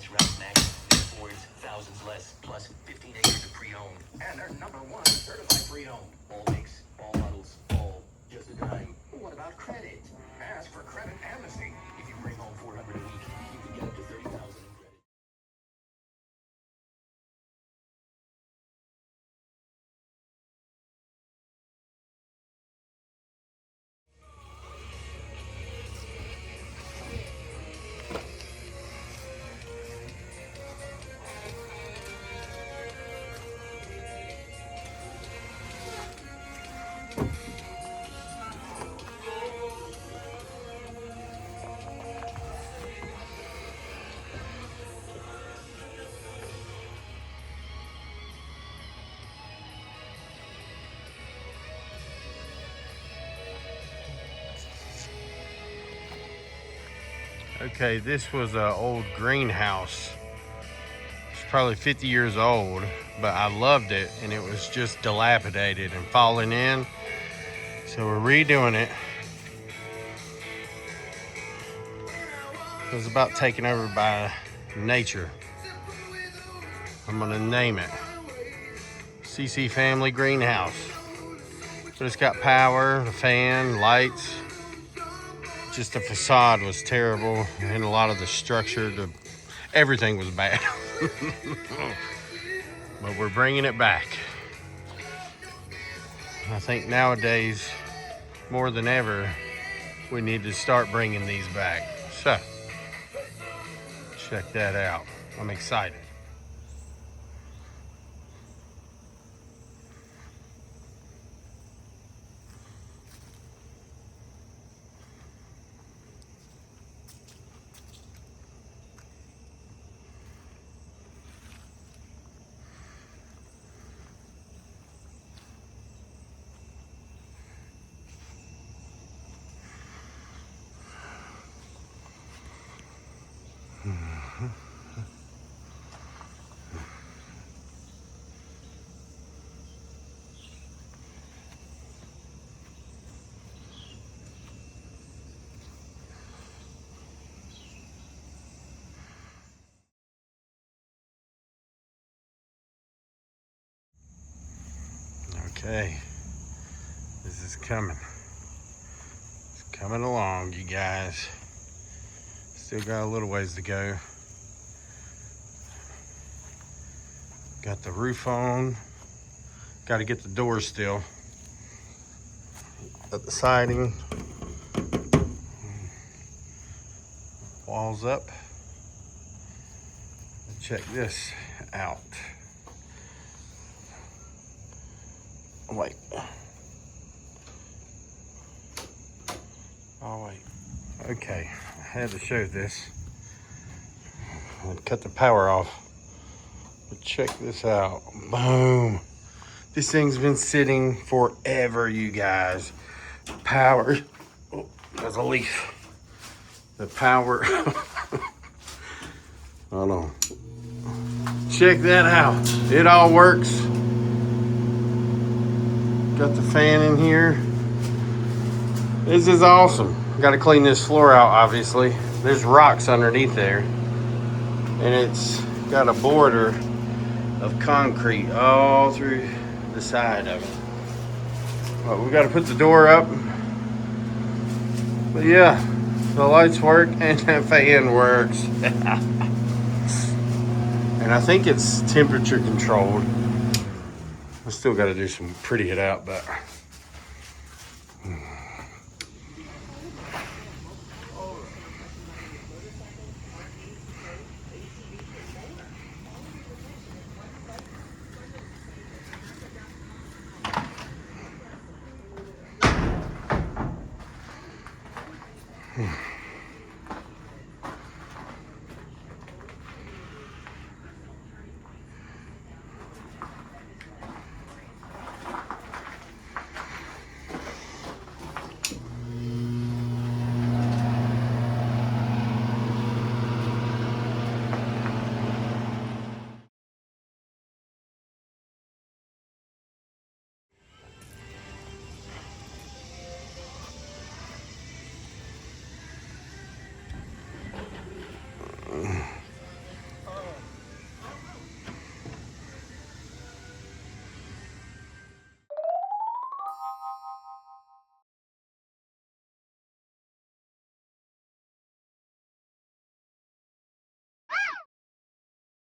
That's right, Mac. This Ford's thousands less, plus 15 acres of pre-owned. And they're #1 certified pre-owned. All makes, all models, all just a dime. What about credit? Ask for credit amnesty. If you bring home $400 a week, you can get up to $30,000 in credit. Okay, this was an old greenhouse. It's probably 50 years old, but I loved it, and it was just dilapidated and falling in. So we're redoing it. It was about taken over by nature. I'm gonna name it CCFamily Greenhouse. But it's got power, a fan, lights. Just the facade was terrible, and a lot of the structure, everything was bad. But we're bringing it back. I think nowadays, more than ever, we need to start bringing these back. So, check that out. I'm excited. Okay, this is coming. It's coming along, you guys. Still got a little ways to go. Got the roof on. Got to get the doors still. Got the siding. Walls up. Check this out. Wait. Oh, wait. Okay, I had to show this. I'd cut the power off. But check this out. Boom. This thing's been sitting forever, you guys. Power. Oh, there's a leaf. The power. Hold on. Check that out. It all works. Got the fan in here. This is awesome. Got to clean this floor out, obviously. There's rocks underneath there. And it's got a border of concrete all through the side of it. But we got to put the door up. But yeah, the lights work and the fan works. And I think it's temperature controlled. I still got to do some pretty it out, but